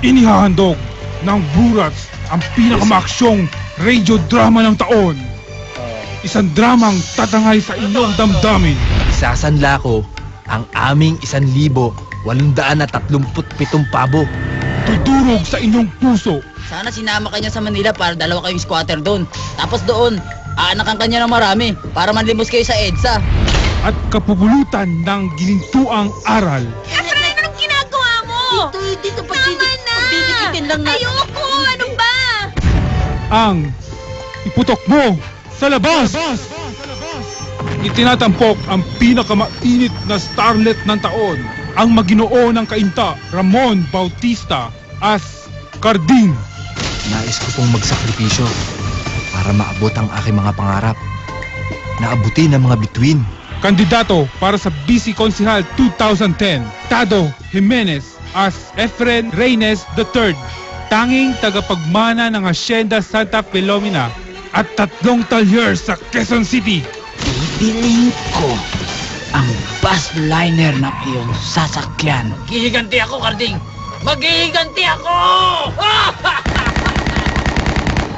Inihahandog ng Brurats ang pinakamaksyong radio drama ng taon. Isang dramang tatangay sa inyong damdamin. Isasanla ko ang aming 1,837 pabo. Tudurog sa inyong puso. Sana sinama kanya sa Manila para dalawa kayong squatter doon. Tapos doon, aanakan kanya ng marami para manlimos kayo sa EDSA. At kapupulutan ng ginintuang aral. Efren, anong ginagawa mo? Dito pa Tama na! Didikitin lang natin. Ayoko! Ano ba? Ang iputok mo sa labas! Itinatampok ang pinakamainit na starlet ng taon, ang maginoo ng kainta, Ramon Bautista as Carding. Nais ko pong magsakripisyo para maabot ang aking mga pangarap. Naabutin ang mga bituin. Kandidato para sa BC Konsihal 2010, Tado Jimenez as Efren Reynes III, tanging tagapagmana ng Hacienda Santa Filomena at 3 talyer sa Quezon City. Bibiling ko ang bus liner ng iyong sasakyan. Maghihiganti ako, Carding! Maghihiganti ako!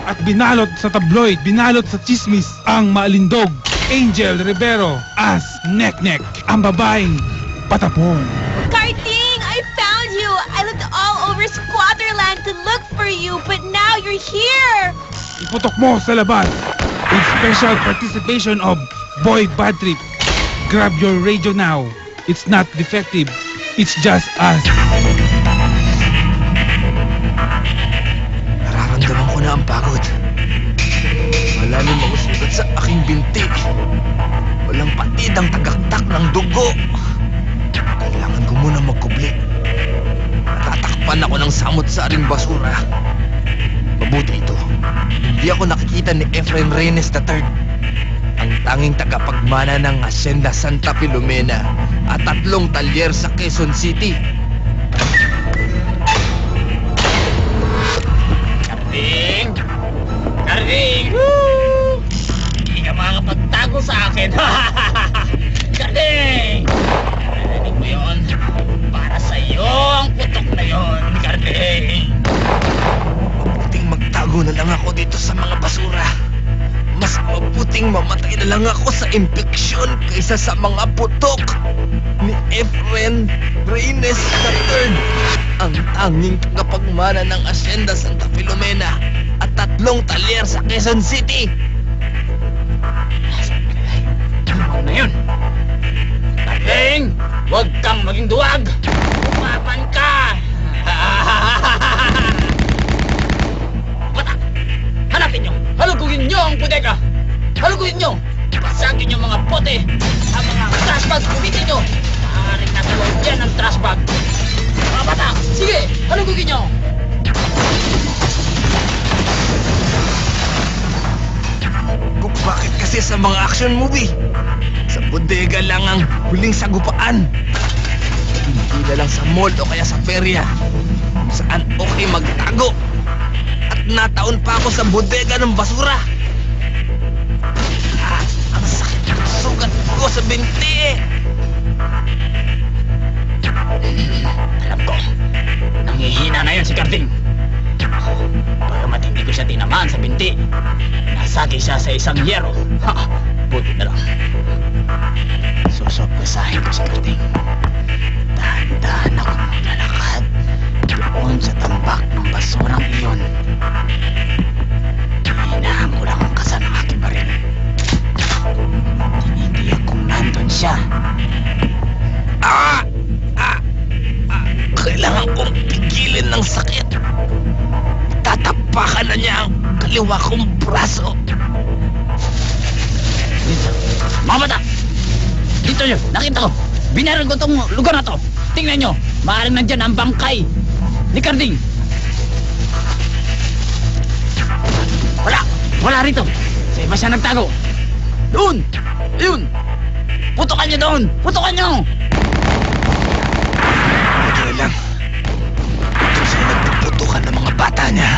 At binalot sa tabloid, binalot sa chismis ang maalindog, Angel Rivero as Nek-Nek, ang babaeng patapon. Carding, I found you! I looked all over Squatterland to look for you, but now you're here! Iputok mo sa labas with special participation of Boy Bad Trip. Grab your radio now. It's not defective. It's just us. Nararamdaman ko na ang pagod. Malalim ang sugat sa aking binti. Walang patid ang tagaktak ng dugo. Kailangan ko muna magkubli. Natatakpan ako ng samot-saring basura. Mabuti ito. Hindi ako nakikita ni Efren Reynes III, ang tanging tagapagmana ng Hacienda Santa Filomena at 3 talyer sa Quezon City. Carding! Carding! Woo! Hindi ka makakapagtago sa akin! Carding! Narinig mo yun? Para sa'yo ang putok na yun, Carding! Mabuting magtago na lang ako dito sa mga basura. Mas mabuting mamatay na lang ako sa impeksyon kaysa sa mga putok ni Efren Reynes III, ang tanging tagapagmana ng Hacienda Santa Filomena at 3 talyer sa Quezon City. Ano na yun? Carding! Huwag kang maging duwag! Umapan ka! Bata! Hanapin nyo! Halugugin nyo ang bodega! Halugugin nyo! Pasagin nyo mga bote! Ang mga trash bag, kumitin nyo! Maaaring nasa loob yan ang trash bag! Mga bata! Sige! Halugugin nyo! Kung bakit kasi sa mga action movie, sa bodega lang ang huling sagupaan. Hindi na lang sa mall o kaya sa perya, kung saan okay magtago. At nataon pa ako sa bodega ng basura. Ang sakit ng sugat ko sa binti. Alam ko, nangihina na yun si Carding. Bagamat hindi ko siya tinamaan sa binti, nasagi siya sa isang yero. Ha! Buti na lang. Susurpresahin ko si Carding. Dahan-dahan ako maglalakad doon sa tambak ng basurang iyon. Hinahan ko lang ang kasa ng aking baril. Tinitiyak kung nandun siya. Kailangan kong pigilin ng sakit. Tatapakan na niya ang kaliwa kong braso. Dito. Mga bata! Dito nyo! Nakita ko! Binaril ko tong lugar na to! Tingnan nyo! Maaaring nandyan ang bangkay ni Carding! Wala! Wala rito! Sa iba siya nagtago! Doon! Ayun! Putukan nyo doon! Putukan nyo! Kaya lang, kung saan nagpuputukan ng mga bata niya,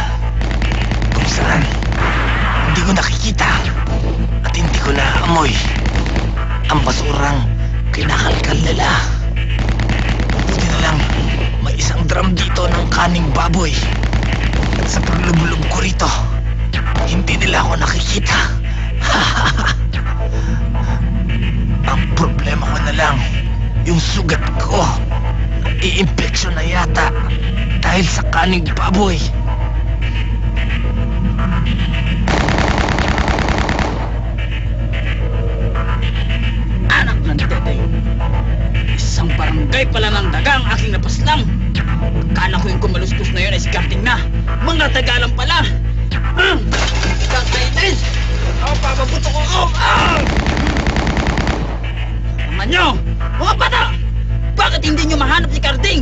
kung saan hindi ko nakikita at hindi ko naamoy ang basurang kinakalkal nila. Buti na lang, may isang drum dito ng kaning baboy. At sa paglubulog ko rito, hindi nila ako nakikita. Ang problema ko na lang, yung sugat ko, i-infection na yata dahil sa kaning baboy. Anak ng teteng. Isang barangay pala ng daga ang aking napaslang. Akala ko yung kumalustos na yun ay si Karting na. Mga tagalang pala. Kakaitis! Papabuto ko ako! Naman nyo! Mga bata! Bakit hindi nyo mahanap si Karting?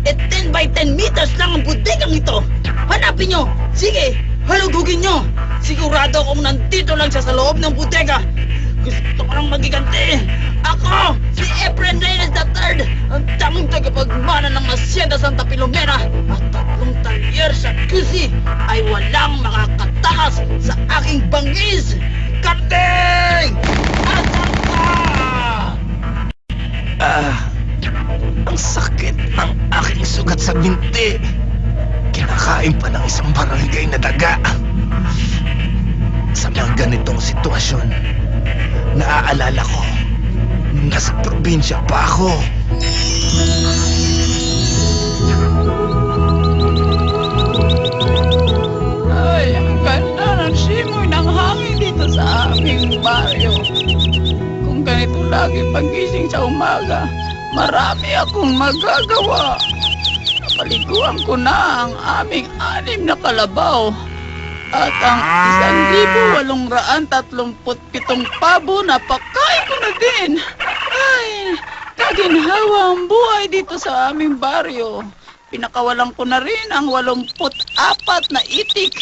10 by 10 meters lang ang butikang ito. Hanapin nyo! Sige! Halugugin nyo! Sigurado akong nandito lang siya sa loob ng buteka. Gusto ko lang magiganti. Ako, si Efren Reyes III, ang tanging tagapagmana ng Hacienda Santa Filomena at 3 talyer sa QC ay walang makakatakas sa aking bangis. Karting! Asan ka? Ang sakit ng aking sugat sa binti. Kinakain pa ng isang barangay na daga. Sa mga ganitong sitwasyon, naaalala ko, nasa probinsya pa ako. Ay, ang ganda ng simoy ng hangin dito sa aming baryo. Kung ganito lagi pagising sa umaga, marami akong magagawa. Napaliguan ko na ang aming 6 na kalabaw at ang 1,837 pabo na pakain ko na din. Ay, kaginhawa ang buhay dito sa aming baryo. Pinakawalan ko na rin ang 84 na itik.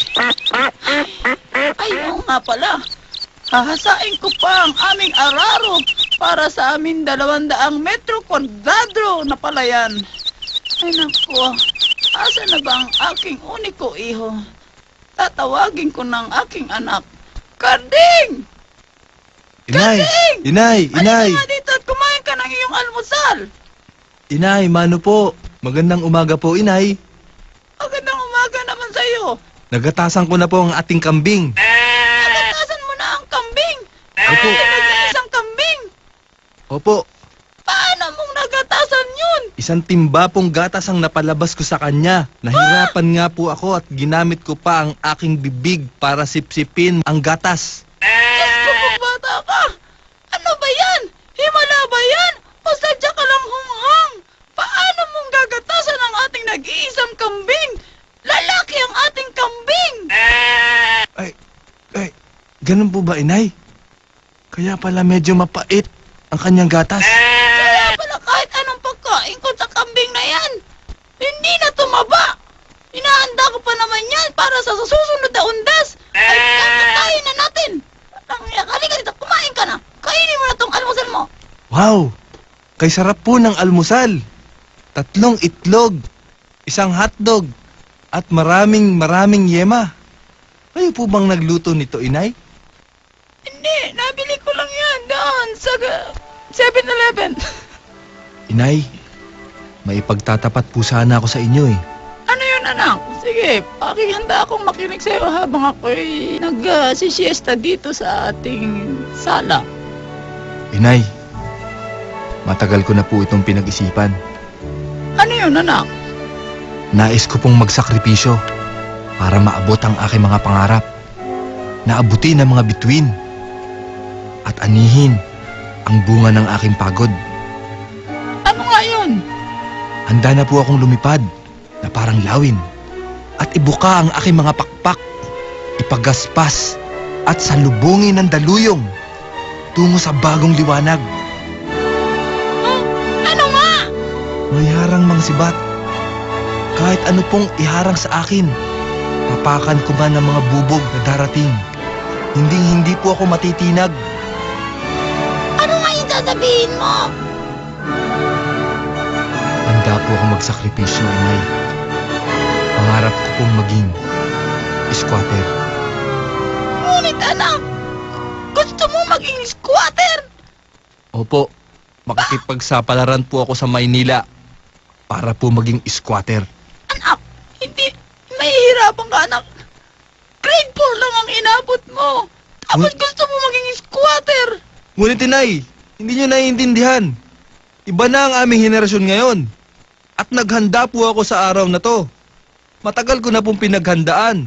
Ay, oo nga pala. Hahasain ko pa ang aming araro para sa aming 200 metro kwadrado na palayan. Ay naku, asa na ba ang aking uniko iho? Tatawagin ko ng aking anak. Karding! Inay! Karding! Inay! Inay! Halika nga dito at kumain ka ng iyong almusal. Inay, mano po? Magandang umaga po, Inay. Magandang umaga naman sa'yo. Nagatasan ko na po ang ating kambing. Nagatasan mo na ang kambing. Opo. Isang kambing. Opo, Paano mong nagatasan yun? isang timba pong gatas ang napalabas ko sa kanya. Nahirapan nga po ako at ginamit ko pa ang aking bibig para sipsipin ang gatas. Diyos ko pong bata ka. Ano ba yan? Himala ba yan? O sadya ka lang humhang? Paano mong gagatasan ang ating nag-iisang kambing? Lalaki ang ating kambing. Ay, ganun po ba, Inay? Kaya pala medyo mapait ang kanyang gatas. Kaya pala kahit anong pagkain ko sa kambing na yan, hindi na tumaba. Hinahanda ko pa naman yan para sa susunod na undas. Ay, kakatayin na natin. Halika dito, kumain ka na. Kainin mo na tong almusal mo. Wow! Kay sarap po ng almusal. 3 itlog, 1 hotdog, at maraming yema. Kayo po bang nagluto nito, Inay? Hindi, nabili ko lang yan doon sa 7-Eleven. Inay, may ipagtatapat po sana ako sa inyo eh. Ano yun, anak? Sige, pakihanda akong makinig sa'yo habang ako'y nag-siesta dito sa ating sala. Inay, matagal ko na po itong pinag-isipan. Ano yun, anak? Nais ko pong magsakripisyo para maabot ang aking mga pangarap. Naabutin ang mga bituin at anihin ang bunga ng aking pagod. Ano nga yun? Handa na po akong lumipad na parang lawin at ibuka ang aking mga pakpak, ipagaspas at salubungin ng daluyong tungo sa bagong liwanag. Ano nga? May harang mang sibat. Kahit ano pong iharang sa akin, tapakan ko man ang mga bubog na darating. Hindi po ako matitinag. Ano nga yung sasabihin mo? Handa po ako magsakripisyo, Inay. Pangarap ko pong maging squatter. Ngunit anak, gusto mo maging squatter? Opo, makikipagsapalaran po ako sa Maynila. para po maging squatter. Anak, hindi, mahihirapan ka, anak. Grade 4 lang ang inabot mo. Tapos gusto mo maging squatter. Ngunit inay, hindi nyo naiintindihan. Iba na ang aming henerasyon ngayon. At naghanda po ako sa araw na to. Matagal ko na pong pinaghandaan.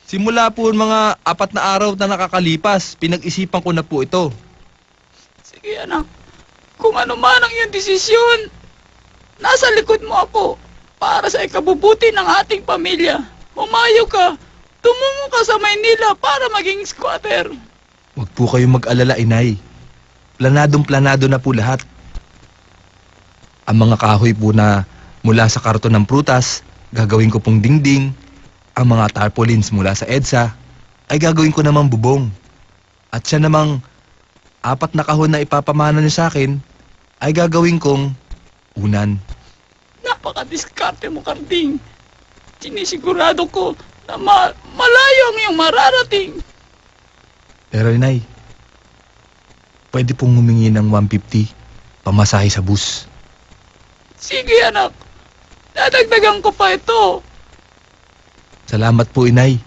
Simula po mga 4 na araw na nakakalipas, pinag-isipan ko na po ito. Sige, anak. Kung ano man ang iyong desisyon, nasa likod mo ako para sa ikabubuti ng ating pamilya. Humayo ka. Tumungo ka sa Maynila para maging squatter. Huwag po kayong mag-alala, inay. Planadong-planado na po lahat. Ang mga kahoy po na mula sa karton ng prutas, gagawin ko pong dingding. Ang mga tarpaulins mula sa EDSA, ay gagawin ko namang bubong. At siya namang 4 na kahon na ipapamana niyo sa akin, ay gagawin kong unan. Napaka-diskarte mo, Karding. Sinisigurado ko na malayo ang iyong mararating. Pero inay, pwede pong humingi ng 150 pamasahe sa bus. Sige, anak. Dadagdagan ko pa ito. Salamat po, inay.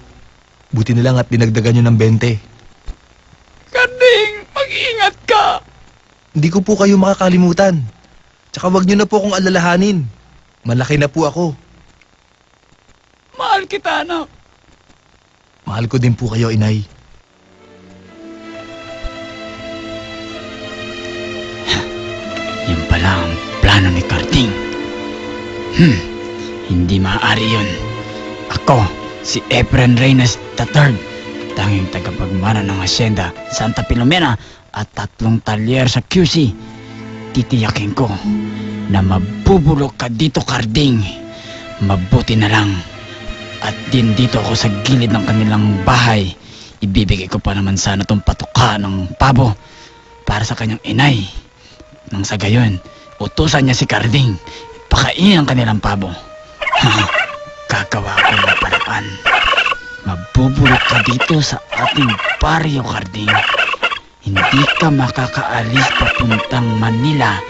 Buti na lang at dinagdagan nyo ng 20. Karding, mag-ingat ka. Hindi ko po kayo makakalimutan. Tsaka wag nyo na po akong alalahanin. Malaki na po ako. Mahal kita, anak. Mahal ko din po kayo, inay. Yan pala ang plano ni Karding. Hindi maaari yun. Ako, si Efren Reynes III, tanging tagapagmana ng asyenda Santa Filomena at 3 talyer sa QC. Titiyakin ko na mabubulok ka dito, Karding. Mabuti na lang. At din dito ako sa gilid ng kanilang bahay. Ibibigay ko pa naman sana tong patuka ng pabo para sa kanyang inay. Nang sa gayon, utusan niya si Karding. Pakainin ang kanilang pabo. Gagawa ko ng paraan. Mabubulok ka dito sa ating baryo, Karding. Hindi ka makakaalis papuntang Manila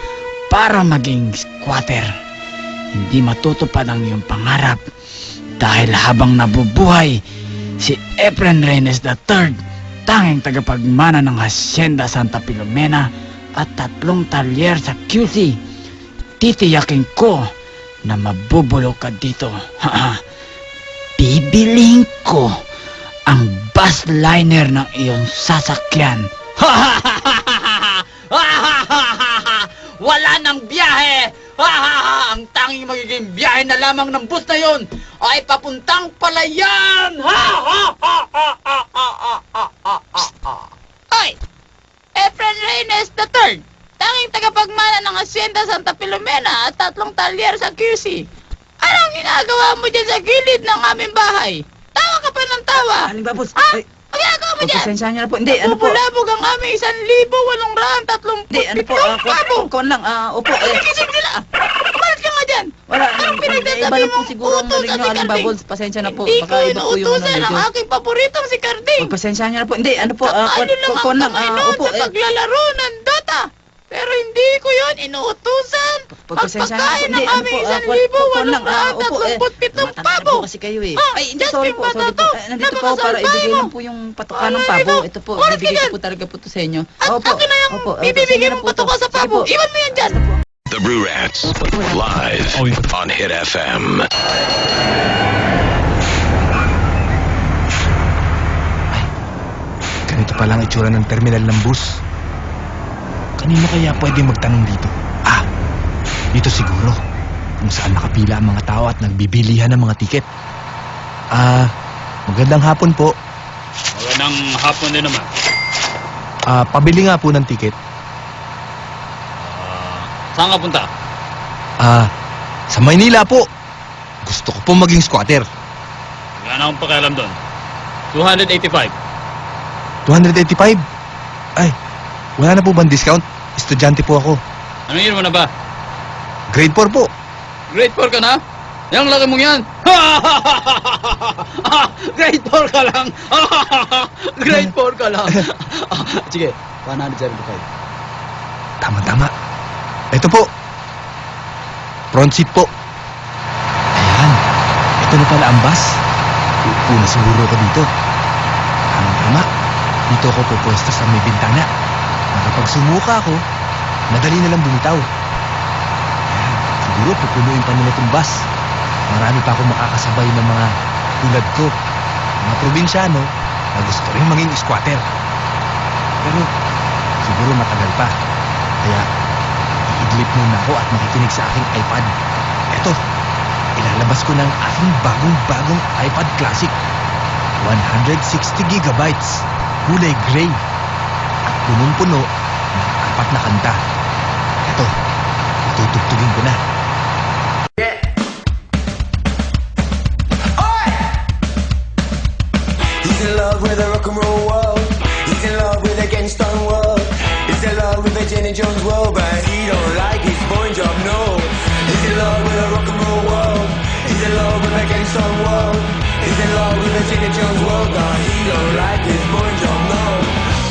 para maging squatter. Hindi matutupad ang iyong pangarap dahil habang nabubuhay si Efren Reynes III, tanging tagapagmana ng Hacienda Santa Filomena at 3 talyer sa QC, titiyakin ko na mabubulok ka dito. Bibiling ko ang bus liner ng iyong sasakyan. Wala nang biyahe! Ang tanging magiging biyahe na lamang ng bus na yon ay papuntang Palayan! Hoy! Efren Reynes III, tanging tagapagmana ng Hacienda Santa Filomena at 3 talyer sa QC. Anong ginagawa mo dyan sa gilid ng aming bahay? Tawa ka pa ng tawa. Aling babos. Ha? Ay, Ang ginagawa mo dyan? pagpasensya niyo na po. Hindi, ano po. Bubulabog ang aming 1,837 Hindi, ano po. pabo. Kon lang. Opo. Nagising sila. Umalis ka nga dyan. Wala. Anong pinagsasabi Iba lang po mong siguro ang utos narinig at niyo, si Aling Karding? babos. Pasensya na po. Hindi Baka ko iba po yung inuutusan ang medyo. aking paboritong si Karding. Pagpasensya niyo na po. Hindi, ano po. Ano lang Kon ang lang. Panginoon Opo. sa paglalaro ng Dota. Pero hindi ko yun inuutusan. Pagpasensya niyo na po. Pagpakain ng Hindi, ano aming po. Kon lang. Opo. 1,837 Matanda pabo. po kasi kayo eh. Ah, Ay, hindi. just Sorry yung po. bata Sorry po. to. Nandito po ako para Napakasalbay ibigay mo. lang po yung patuka ng Ay, pabo. mo. Ito po. Oras ka Bibigay dyan. ko po talaga po to sa inyo. At Opo. akin na yung Opo. bibibigyan Pasensya na mong po to. patuka sa Sige pabo. po. Iwan mo yan dyan. Basta po. The Brew Rats, live on Hit FM. Ganito pala ang itsura ng terminal ng bus. Kanino kaya pwede magtanong dito? Dito siguro. Kung saan nakapila ang mga tao at nagbibilihan ng mga tiket. Magandang hapon po. Magandang hapon din naman. Pabili nga po ng tiket. Saan ka punta? Sa Maynila po. Gusto ko po maging squatter. Wala na akong pakialam doon. 285. 285? Ay, wala na po bang discount? Estudyante po ako. Anong year mo na ba? Grade 4 po. Grade 4 ka na? Yang laki mong yan! Grade 4 ka lang! Grade 4 ka lang! Sige, 175. Tama-tama. Ito po. front seat po. Ayan, ito na pala ang bus. Uupo na siguro ko dito. Tama, dito ako pupwesto sa may bintana. Kapag sumuka ako, madali na lang bumitaw. Ayan, siguro pupunuin pa nila itong bus. Marami pa akong makakasabay ng mga tulad ko. Mga probinsyano na gusto rin maging squatter. Pero siguro matagal pa. Kaya iidlip muna ako at makikinig sa aking iPad. Eto, ilalabas ko ng aking bagong iPad Classic. 160 gigabytes, kulay gray. At punong-puno ng 4 na kanta. Eto, tutugtugin ko na. He's in love with a rock and roll world. He's in love with a gangsta world. He's in love with a Jenny Jones world, but he don't like his boy job, no. He's in love with a rock and roll world. He's in love with a gangsta world. He's in love with a Jenny Jones world, but he don't like his boy job, no.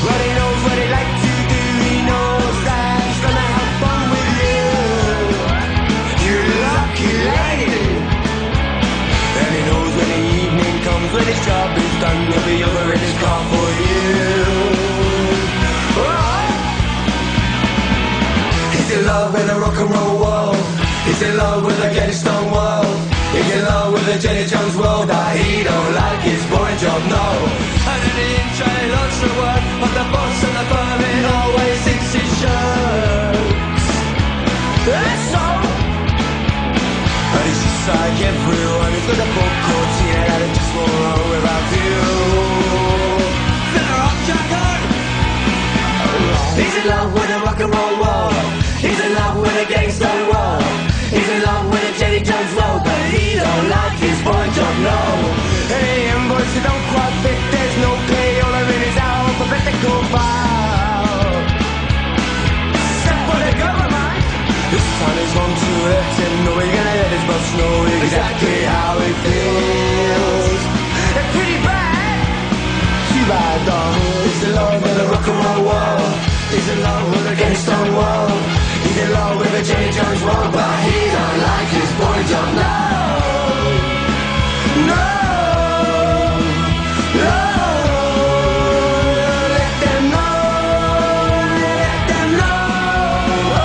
But he knows what he likes to do. He knows that he's gonna have fun with you. You lucky lady. And he knows when the evening comes, when his job is done, he'll be over in his car for you. Oh. He's in love with a rock and roll world. He's in love with a Getty Stone world. He's in love with a Jenny Jones world that he don't like his boy job, no. And in the intro he loves the word of the boss and the firm, it always thinks his shirts. That's so. But he's just like everyone who's got a book called Tina that it just won't roll without you. Fill her up, Jacko! He's in love with a rock and roll world. He's in love with a gangsta world. He's in love with a Jenny Jones world, but he don't like his boy job, no. Hey, and boys who don't quite fit, there's no play, all there is alphabetical file. Except for the government. This time he's going to let him know he's gonna let his boss know exactly how he feels. It's pretty bad. Too bad, though. He's in love with a rock and roll world. He's in love with a gangsta world. He's in love with a Jenny Jones world, but he don't like his boy job, no. No. No. Let them know. Let them know.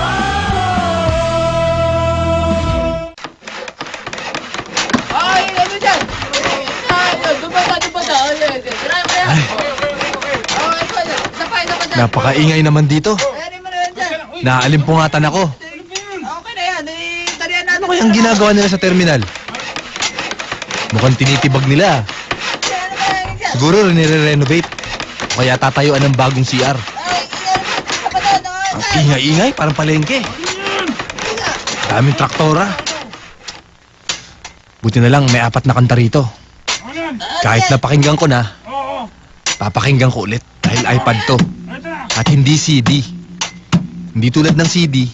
Ay, ano dyan? Ay, doon pa. Ay, tirayan mo yan. Oh, ito pa dyan. Isa pa dyan. Napakaingay naman dito. Ayan mo na yan dyan. Naalimpungatan ako. Okay na yan. Tarihan natin. Ano kayang ginagawa nila sa terminal? Mukhang tinitibag nila. Ayan na yan dyan. Siguro nire-renovate. O kaya tatayuan ng bagong CR. Ay, isa pa doon. Ang ingay-ingay, parang palengke. Daming traktora. Buti na lang may 4 na kanta rito. Kahit napakinggan ko na, papakinggan ko ulit dahil iPad to. At hindi CD. Hindi tulad ng CD,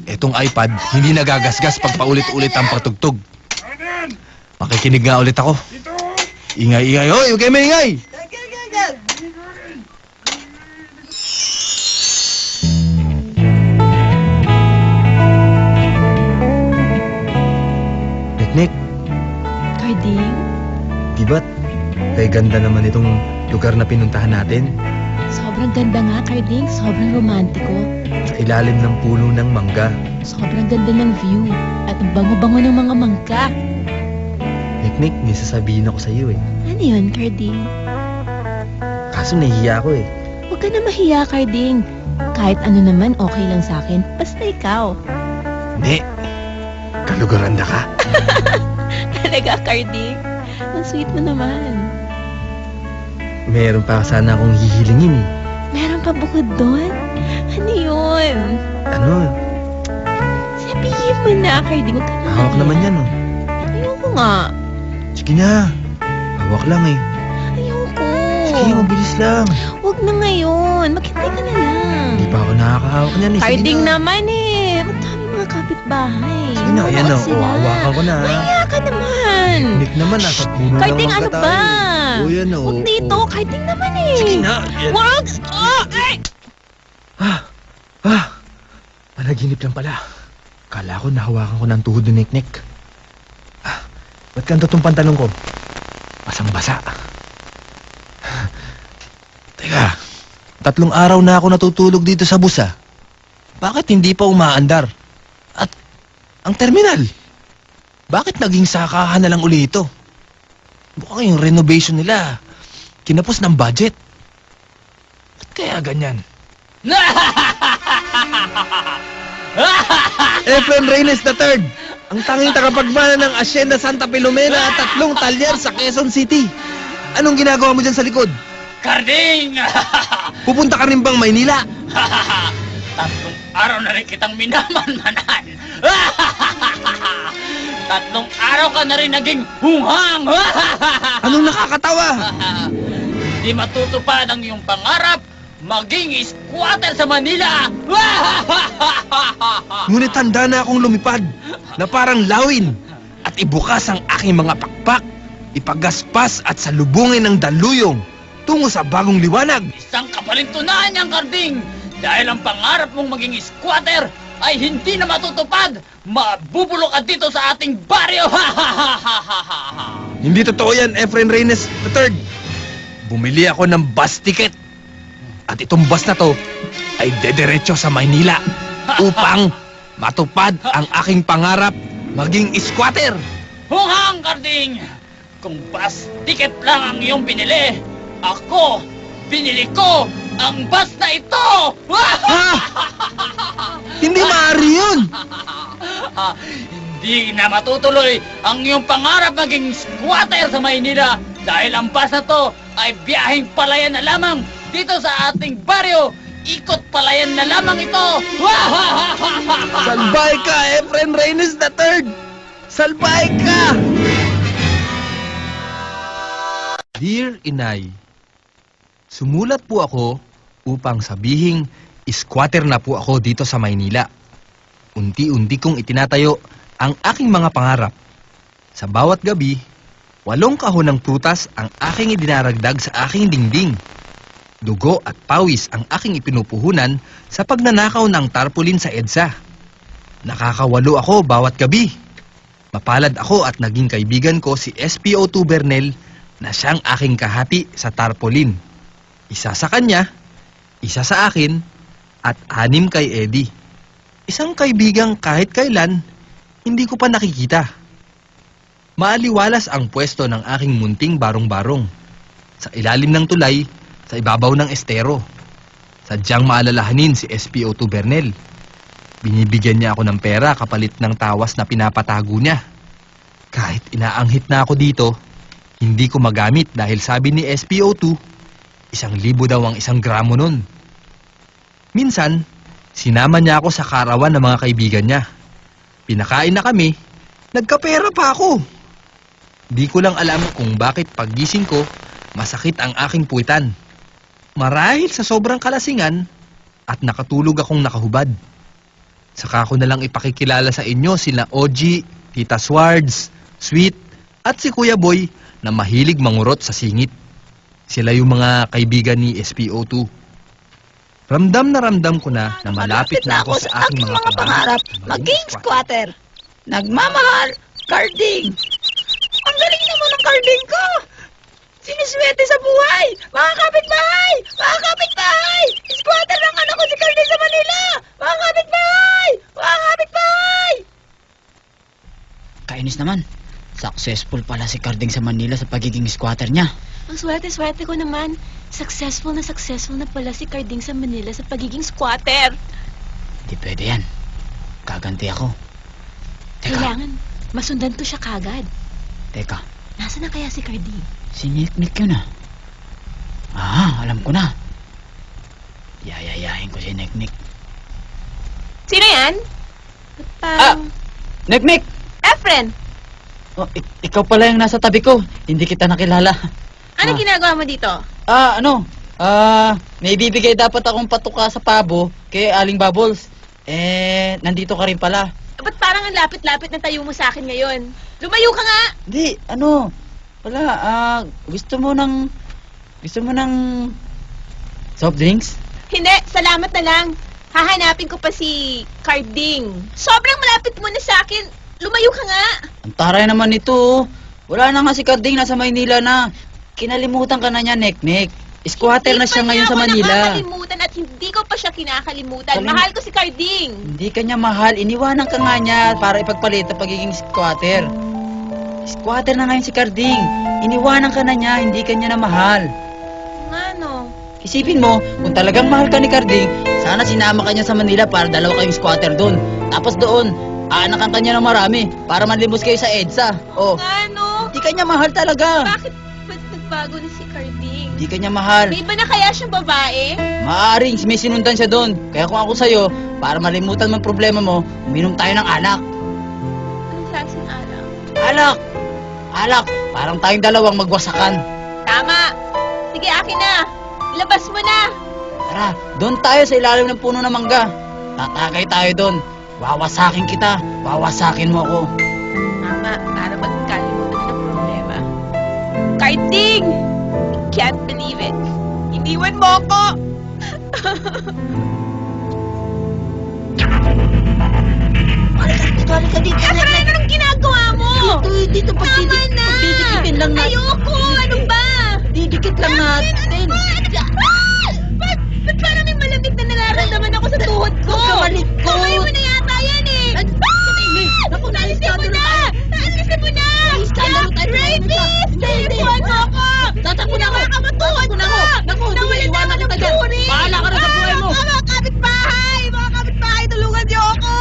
etong iPad hindi nagagasgas pag paulit-ulit ang pagtugtog. Makikinig nga ulit ako. Ingay-ingay. Hoy, huwag kayo maingay! Nick, Carding? di ba't kay ganda naman itong lugar na pinuntahan natin? Sobrang ganda nga, Carding. Sobrang romantiko. Sa ilalim ng puno ng mangga. Sobrang ganda ng view. At ang bango-bango ng mga mangga. Nick, may sasabihin ako sa iyo eh. Ano yun, Carding? Kaso nahihiya ako eh. Huwag ka na mahiya, Carding. Kahit ano naman, okay lang sa akin. Basta ikaw. Hindi. Kalugaranda ka. Talaga, Carding. Ang sweet mo naman. Meron pa sana akong hihilingin eh. Meron pa bukod doon? Ano yun? Ano? Sabihin mo na, Carding. Huwag ka na Hawak naman yan oh. Ayoko nga. Sige na. Hawak lang eh. Ayoko. Sige, mabilis lang. Huwag na ngayon. Maghintay ka na lang. Hindi pa ako nakakahawak niyan eh. Sige Carding na. naman eh. Ang dami mga kapitbahay. Sige na, ayan Manood oh. sila. Hawakan ko na. Mahiya ka naman. Nick naman, nasa puno Carding, ng ano mangga ba? tayo. O yan oh. Huwag dito. oh. Carding naman eh. Sige na. Yan. Wag! Oh, ay! Panaginip lang pala. Kala ko nahawakan ko ng tuhod ni Niknik. Ba't ganito tong pantalon ko? Basang-basa. Teka, 3 araw na ako natutulog dito sa bus ah. Bakit hindi pa umaandar? At ang terminal, bakit naging sakahan na lang uli ito? Mukhang yung renovation nila, kinapos ng budget. Ba't kaya ganyan? Efren Reynes III, ang tanging tagapagmana ng Hacienda Santa Filomena at 3 talyer sa Quezon City. Anong ginagawa mo dyan sa likod? Karding! Pupunta ka rin bang Maynila? 3 araw na rin kitang minamanmanan. 3 araw ka na rin naging hunghang. Anong nakakatawa? Di matutupad ang iyong pangarap maging squatter sa Manila. Ngunit handa na akong lumipad na parang lawin at ibukas ang aking mga pakpak, ipagaspas at salubungin ng daluyong tungo sa bagong liwanag. Isang kapalintunan niyang Karding. Dahil ang pangarap mong maging squatter ay hindi na matutupad, mabubulok ka dito sa ating baryo. Hindi totoo yan, Efren Reynes III. Bumili ako ng bus ticket. At itong bus na to ay dederecho sa Maynila upang matupad ang aking pangarap maging squatter. Hunghang, Karding! Kung bus ticket lang ang iyong binili, ako, binili ko ang bus na ito! Hindi maaari yun! Hindi na matutuloy ang iyong pangarap maging squatter sa Maynila dahil ang bus na to ay biyaheng palayan na lamang dito sa ating baryo. Ikot palayan na lamang ito! Salbay ka, Efren Reynes III! Salbay ka! Dear Inay, sumulat po ako upang sabihing squatter na po ako dito sa Maynila. Unti-unti kong itinatayo ang aking mga pangarap. Sa bawat gabi, 8 kahon ng prutas ang aking idinaragdag sa aking dingding. Dugo at pawis ang aking ipinupuhunan sa pagnanakaw ng tarpaulin sa EDSA. Nakakawalo ako bawat gabi. Mapalad ako at naging kaibigan ko si SPO2 Bernel na siyang aking kahati sa tarpaulin. Isa sa kanya, isa sa akin, at 6 kay Eddie. Isang kaibigang kahit kailan, hindi ko pa nakikita. Maaliwalas ang pwesto ng aking munting barong-barong. Sa ilalim ng tulay, sa ibabaw ng estero. Sadyang maalalahanin si SPO2 Bernel. Binibigyan niya ako ng pera kapalit ng tawas na pinapatago niya. Kahit inaanghit na ako dito, hindi ko magamit dahil sabi ni SPO2, 1,000 daw ang 1 gramo nun. Minsan, sinama niya ako sa karawan ng mga kaibigan niya. Pinakain na kami, nagkapera pa ako. Di ko lang alam kung bakit paggising ko, masakit ang aking puwitan. Marahil sa sobrang kalasingan at nakatulog akong nakahubad. Saka ko na lang ipakikilala sa inyo sila OG, Tita Swards, Sweet, at si Kuya Boy na mahilig mangurot sa singit. Sila yung mga kaibigan ni SPO2. Ramdam ko na malapit na ako sa aking mga pangarap maging squatter. Nagmamahal, Karding. Ang galing naman ng Karding ko. Siniswerte sa buhay! Mga kapitbahay! Mga kapitbahay! Squatter ng anak ko si Karding sa Manila! Mga kapitbahay! Mga kapitbahay! Kainis naman. Successful pala si Karding sa Manila sa pagiging squatter niya. Ang swerte-swerte ko naman. Successful na pala si Karding sa Manila sa pagiging squatter. Hindi pwede yan. Gaganti ako. Teka, Kailangan masundan ko siya kagad. teka. Nasaan na kaya si Karding? Si Nick yun ah. Alam ko na. Yayayahin ko si Nick. Sino yan? Ba't parang... Nick! Efren! Oh, ikaw pala yung nasa tabi ko. Hindi kita nakilala. Ano ginagawa mo dito? May bibigay dapat akong patuka sa pabo kay Aling Bubbles. Nandito ka rin pala. Ba't parang ang lapit-lapit na tayo mo sa akin ngayon? Lumayo ka nga! Hindi, wala, gusto mo ng soft drinks? Hindi, salamat na lang. Hahanapin ko pa si Carding. Sobrang malapit mo na sa akin. Lumayo ka nga. Ang taray naman nito. Wala na nga si Carding, nasa Maynila na. Kinalimutan ka na niya, Nek-Nek. Squatter na siya ngayon sa Manila. Hindi pa niya ako nakakalimutan at hindi ko pa siya kinakalimutan. Mahal ko si Carding. Hindi ka niya mahal. Iniwanan ka nga niya para ipagpalit ang pagiging squatter. Squatter na ngayon si Carding. Iniwanan ka na niya, hindi ka niya na mahal. Ano? Isipin mo, kung talagang mahal ka ni Carding, sana sinama ka niya sa Manila para dalawa kayong squatter doon. Tapos doon, aanakan ka niya ng marami para manlimos kayo sa EDSA. Oh, Ano? hindi ka niya mahal talaga. Bakit ba't nagbago na si Carding? Hindi ka niya mahal. May iba na kaya siyang babae? Maaaring may sinundan siya doon. Kaya kung ako sa'yo, para malimutan mo ang problema mo, uminom tayo ng alak. Anong klaseng alam? Alak! Alak! Parang tayong dalawang magwasakan. Tama! Sige, akin na! Ilabas mo na! Tara, doon tayo sa ilalim ng puno ng mangga. Tatagay tayo doon. Wawasakin kita. Wawasakin mo ako. Tama, para magkalimutan na ng problema. Carding! I can't believe it. Iniwan mo ako! Halika dito. Efren, anong ginagawa mo? Dito, Tama na! Didikit lang natin. Ayoko! Ano ba? Didikit lang natin. Ano ba? Ba't parang may malamig na nararamdaman ako sa tuhod ko? Huwag ka malikot. Kamay mo na yata yan eh! Naku, naalisin mo na! Naalisin mo na! Rapist! Naipuan mo ako! Tatakbo na ako! Ginawa ka matuhod ko! Naku, Nawalan na ako ng turi! Bahala ka na sa buhay mo! Mga kapitbahay! Mga kapitbahay, tulungan niyo ako!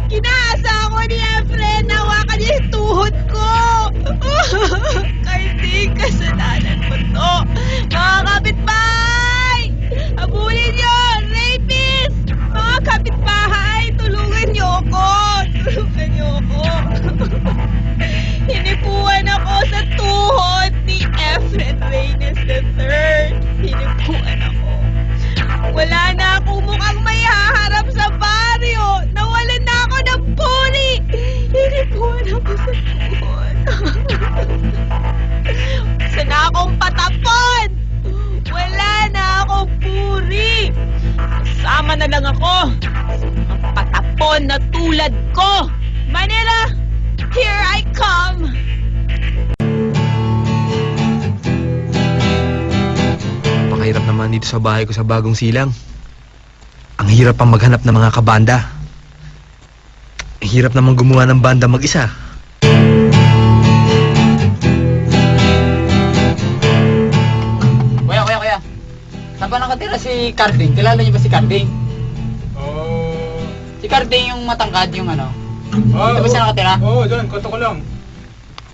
Kinasa ako ni Efren! Nawakan niya yung tuhod ko! Carding, kasalanan mo to! Mga kapitbahay! Habulin niyo! Rapist! Mga kapitbahay, tulungan niyo ako! Tulungan niyo ako! Hinipuan ako sa tuhod ni Efren Reynes III. Hinipuan ako. Wala na akong mukhang may haharap sa baryo. Nawalan na ako ng puri. Hinipuan ako sa tuhod. Sana akong patapon. Wala na akong puri. Sama na lang ako. Ang patapon na tulad ko. Manila, here I come. Pakahirap naman dito sa bahay ko sa Bagong Silang. Ang hirap pang maghanap ng mga kabanda. Ang hirap naman gumawa ng banda mag-isa. Kuya. Saan ba nakatira si Carding? Kilala niyo ba si Carding? Si Carding yung matangkad, yung ano? Dito ba siya nakatira? Oo, dyan. Koto ko lang.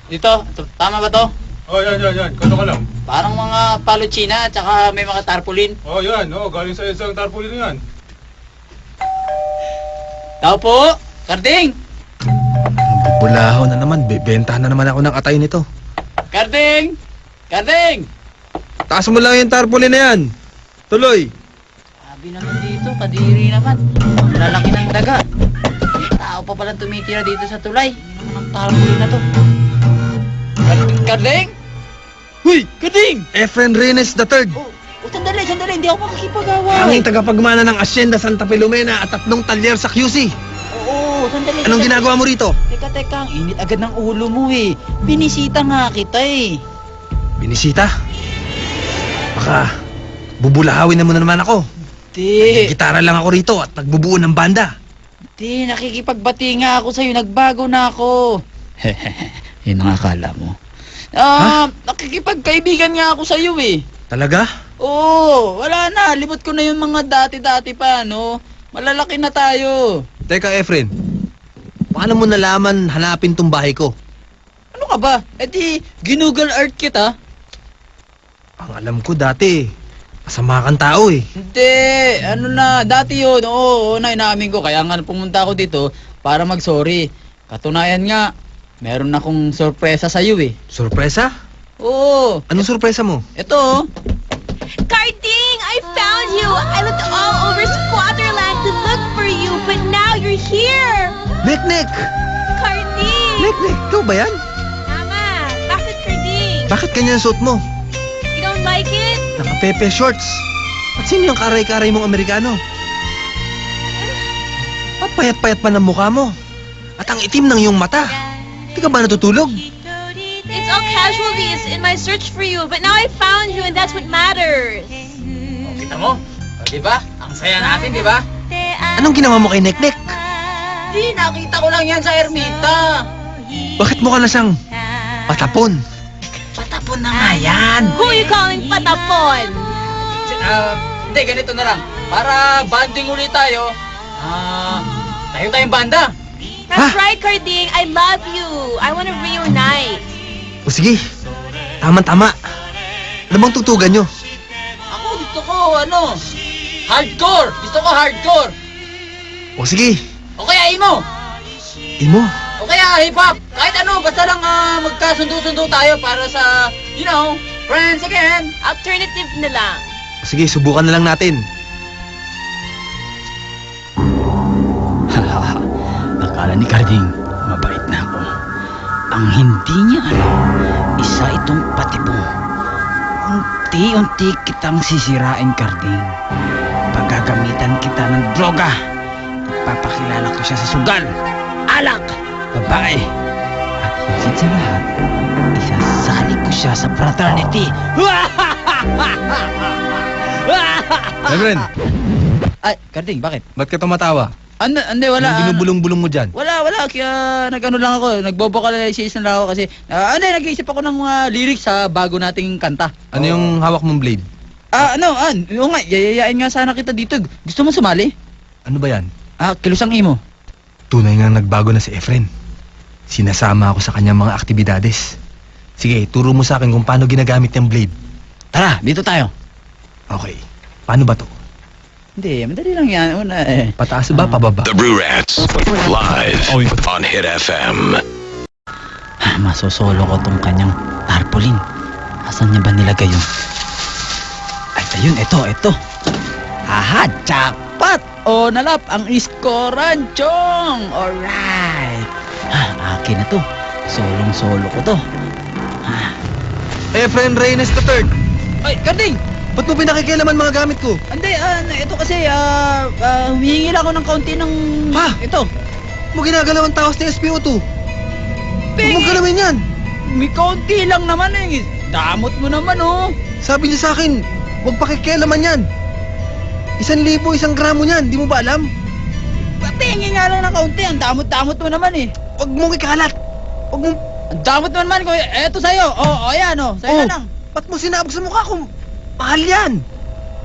Dito? Tama ba to? Oo, yan. Koto ko lang. Parang mga paluchina at saka may mga tarpaulin. Oo, yan. Oo, galing sa isang tarpaulin na yan. Tao po! Carding! Bulaho na naman. Bebenta na naman ako ng atay nito. Carding! Carding! Taas mo lang yung tarpaulin na yan. Tuloy. Sabi naman dito, kadiri naman. Ang lalaki ng daga. May tao pa palang tumitira dito sa tulay. Ang tarpaulin na to. Carding? Huy! Carding! Efren Reynes III. Sandali. Hindi ako makakipag-away. Ang tagapagmana ng Hacienda Santa Filomena at 3 talyer sa QC. Oo, sandali. Anong ginagawa mo rito? Teka, ang init agad ng ulo mo eh. Binisita nga kita eh. Binisita? Baka bubulahawin na mo na naman ako. Di, Gitara lang ako rito at nagbubuo ng banda. nakikipagbati nga ako sa'yo. Nagbago na ako. Yun ang akala mo. Nakikipagkaibigan nga ako sa'yo eh. Talaga? Oo, wala na. Limot ko na yung mga dati-dati pa, no? Malalaki na tayo. Teka, Efren. Paano mo nalaman hanapin tong bahay ko? Ano ka ba? Eh di, ginugol art kita. Ang alam ko dati, masama kang tao eh. Hindi, ano na, dati yun. Oo, inamin ko. Kaya nga pumunta ako dito para mag-sorry. Katunayan nga, meron akong sorpresa sa'yo eh. Sorpresa? Oo, Anong sorpresa mo? ito oh. Carding, I found you. I looked all over Squatterland to look for you, but now you're here. Nek! Carding. Nek! Ikaw ba yan? Tama. Bakit, Carding? Bakit ganyan suot mo? You don't like it? Naka-pepe shorts. At sino yung karay-karay mong Amerikano? payat-payat pa ng mukha mo. At ang itim ng iyong mata. Di ka ba natutulog? It's all casualties in my search for you, but now I found you and that's what matters. O, kita mo? O, diba? Ang saya natin, diba? Anong ginawa mo kay Neknek? Di, nakita ko lang yan sa ermita. Bakit mo ka na siyang patapon? Patapon na nga yan. Who are you calling patapon? Hindi, ganito na lang. Para banding ulit tayo, tayo tayong banda. That's Ha? right, Carding. I love you. I want to reunite. O sige, tama-tama. Ano bang tutugan nyo? Ako gusto ko, hardcore. Gusto ko hardcore. O sige, O kaya emo. imo. O kaya hip-hop. Kahit ano, basta lang magkasundo-sundo tayo para sa, friends again. Alternative na lang. O sige, subukan na lang natin. Akala ni Carding, mabait na ako. Ang hindi niya isa itong patibong. Unti-unti kitang sisirain, Carding. Pagagamitan kita ng droga. Papakilala ko siya sa sugal, alak, babae. At higit sa lahat, isasali ko siya sa fraternity. Reverend, Ay, Carding, bakit? ba't ka tumatawa? Hindi, wala. Anong binubulong-bulong mo dyan? Wala. Kaya nag-ano lang ako. Nag-vocalization lang ako kasi nag-iisip ako ng mga lyrics sa bago nating kanta. Ano yung hawak mong blade? Oo nga, yayayain nga sana kita dito. Gusto mo sumali? Ano ba yan? Kilusang imo. Tunay nga nagbago na si Efren. Sinasama ako sa kanyang mga aktibidades. Sige, turo mo sa akin kung paano ginagamit yung blade. Tara, dito tayo. Okay, paano ba to? Hindi, madali lang yan. Una Pataas ba, pababa? The Brew Rats. Live on Hit FM. Masosolo ko tong kanyang tarpaulin. Asan niya ba nilagay yun? Ay, ayun, ito. Aha, jackpot! O, nalap ang iskoran, chong! Alright! Akin na to. Solong-solo ko to. Efren Reynes III! Ay, Carding! Ba't mo pinakikialaman mga gamit ko? Hindi, ito kasi, humihingi lang ako ng kaunti ng... Ha? Ito. Mo ginagalaw ang tawas ni SPO2. Huwag mong galawin yan. May kaunti lang naman eh. Damot mo naman, oh. Sabi niya sa akin, huwag pakikialaman yan. 1,000, 1 gramo niyan, di mo ba alam? Patingin nga lang ng kaunti. Ang damot-damot mo naman eh. Huwag mong ikalat. Huwag mong... Ang damot mo naman. Eto sa'yo. Ayan, Sa'yo na lang. Ba't mo sinabog sa mukha ko? Mahal yan.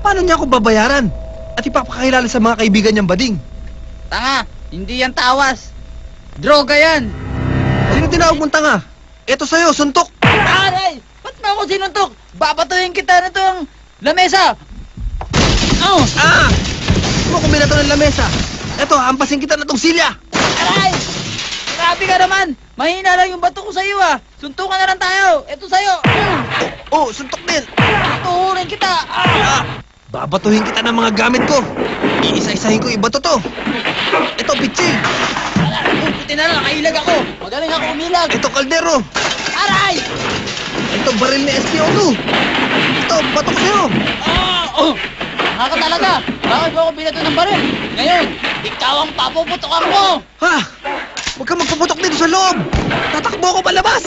Paano niya ako babayaran? At ipapakilala sa mga kaibigan niyang bading. Tanga, hindi yan tawas. Droga yan. Sino tinawag mong tanga? Eto sa'yo, suntok. Aray! Ba't mo ako sinuntok? Babatuhin kita na itong lamesa. Oh! Mo kumina to ng lamesa. Eto, hampasin kita na tong silya. Aray! Grabe ka naman. Mahina lang yung bato ko sa'yo Suntukan na lang tayo. Ito sa'yo. Oh, suntok din. Tuhurin kita. Babatuhin kita ng mga gamit ko. Iisa-isahin ko iba to. Eto, pitsil. Puti na lang. Nakailag ako. Magaling ako umilag. Eto, kaldero. Aray! Ito, baril ni SPO2. Ito, bato ko sa'yo. Naka talaga. Bakit mo ako binato ng baril? Ngayon, ikaw ang papuputokan mo. Ha? Huwag kang magpaputok dito sa loob. Tatakbo ko palabas.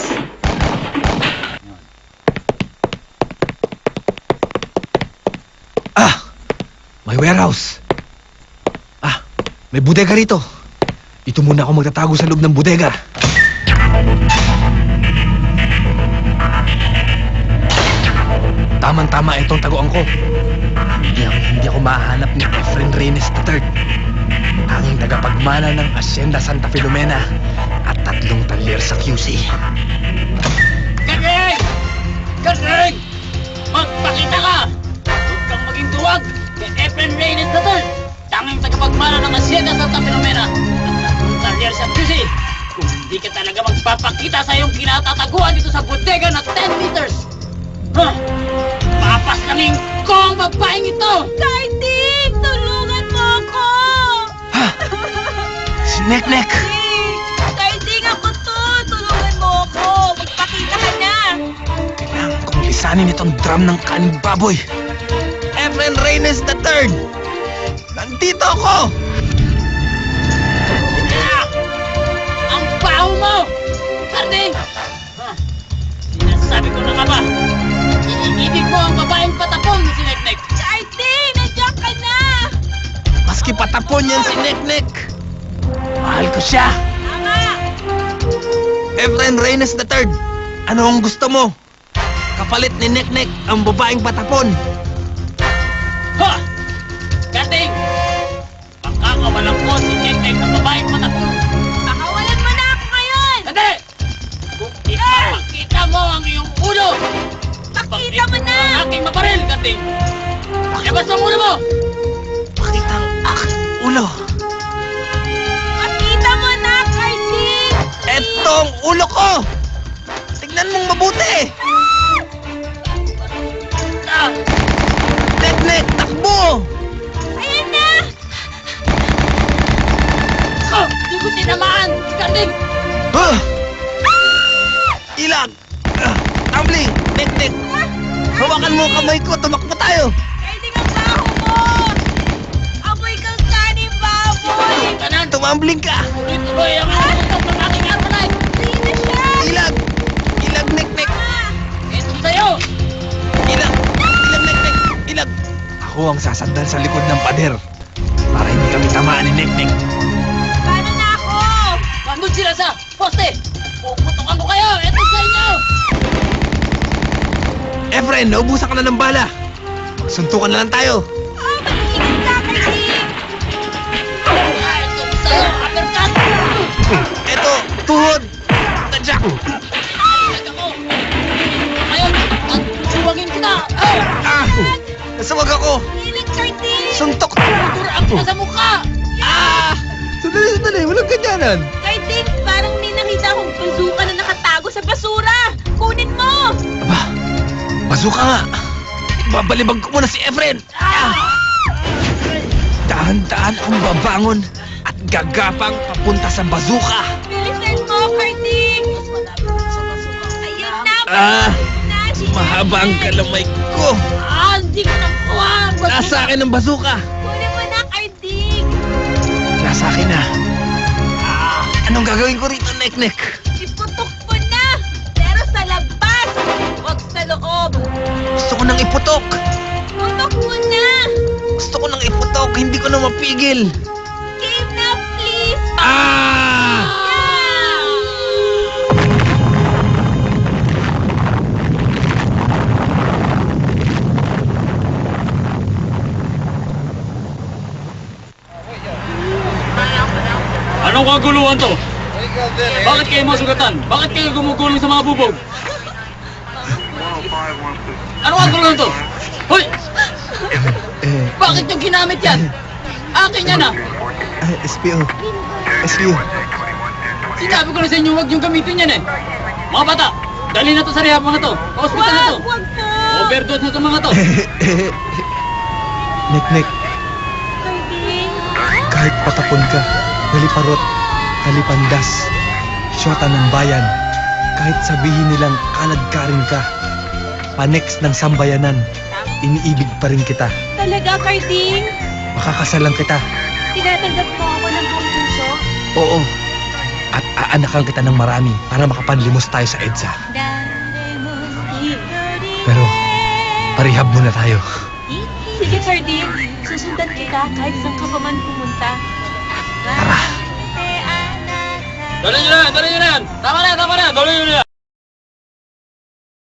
May warehouse. May bodega rito. Dito muna ako magtatago sa loob ng bodega. Tamang-tama itong taguan ko. Hindi ako mahanap ni Efren Reynes III. Tanging tagapagmana ng Hacienda Santa Filomena at 3 talyer sa QC. Carding! Carding! Magpakita ka! Huwag kang maging duwag kay Efren Reynes III, tanging tagapagmana ng Hacienda Santa Filomena at 3 talyer sa QC. Kung hindi ka talaga magpapakita sa iyong kinatataguan dito sa bodega na 10 meters, papaslangin ko ang babaeng ito! Carding! Tulungan mo ako! Si Neknek! Carding, ako to! Tulungan mo ako! Magpakita ka na! Kailangan kong lisanin itong drum ng kaning baboy. Efren Reynes III! Nandito ako! Karding! Sinasabi ko na ka ba? Iibig mo ang babaeng patapon na si Neknek. Karding, nandiyan ka na! Maski patapon yan si Neknek. Mahal ko siya. Tama! Efren Reynes III, ano ang gusto mo? Kapalit ni Neknek ang babaeng patapon. Ha! Karding! Pagkakawalan ko si Neknek ang babaeng patapon. Pakawalan mo na ako ngayon! Hindi! Kung ipapakita mo ang iyong ulo! Pakita mo na! Ang aking mabaril, Karding! Pakibas ang ulo mo! Pakita ang aking ulo. Pakita mo na, Karding! Eto ang ulo ko! Tignan mong mabuti! Ah! Neknek, takbo! Ayan na! Oh! Hindi ko tinamaan! Karding! Huh! Ilag! Tumbling! Neknek! Hawakan mo ang kamay ko! Tumakbo tayo! Karding, ang baho mo! Amoy kang kaning baboy! Kanan! Tumambling ka! Tuloy-tuloy ang utok ng aking armalite! Hindi na siya! Ilag! Ilag, Neknek! Ito sa'yo! Ilag! Ilag, Neknek! Ilag! Ako ang sasandal sa likod ng pader para hindi kami tamaan ni Neknek. Paano na ako? Nandun sila sa poste! Puputokan ko kayo! Ito sa inyo! Efren, naubusan ka na ng bala! Suntukan na lang tayo! Oh, mag-iingat ka, Karding! Ito sa'yo! Uppercut! Eto, tuhod! Tadyak! Ilag ako! Ngayon, at suwagin kita! Oh! Ah! Nasawag ako! Pilit, Karding! Suntok! Turang kita sa mukha! Ah! Sandali! Walang ganyanan! Karding, parang may nakita akong bazooka na nakatago sa basura! Kunin mo! Aba! Bazooka nga! Babalibag ko muna si Efren! Dahan-dahan akong babangon at gagapang papunta sa bazooka! Bilisan mo, Karding! Ayun na! Ah! na, si Mahaba ang Efren. kalamay ko! Ah! Hindi ko nakuha! Nasa akin ang bazooka! Kunin mo na, Karding! Nasa akin na! Anong gagawin ko rito, Neknek? Iputok mo na! Pero sa labas! Huwag sa loob! Gusto ko nang iputok! Putok mo na! Gusto ko nang iputok! Hindi ko na mapigil! Game na, please! Ah! Anong kaguluhan to? Bakit kayo masugatan? Bakit kayo gumugulong sa mga bubog? Anong kaguluhan to? Hoy! Bakit yung ginamit yan? Akin yan ah! SPO. SPO. Sinabi ko na sa inyo, huwag yung gamitin yan eh! Mga bata, dali na to sa rehab mga to! Hospital na to! Wag po! Overdose na to mga to! Neknek, Karding! kahit patapon ka, naliparot, nalipandas, syota ng bayan, kahit sabihin nilang kaladkarin ka, panex ng sambayanan, iniibig pa rin kita. Talaga, Karding? Makakasalang kita. Tinatanggap mo ako ng buong puso? Oo. At aanakan kita ng marami para makapanlimos tayo sa EDSA. Pero, parihab muna tayo. Sige, Karding. Susundan kita kahit saan ka pa man pumunta. Tara. Dali nyo na yan! Dali nyo na yan! Tama na! Dali nyo na yan!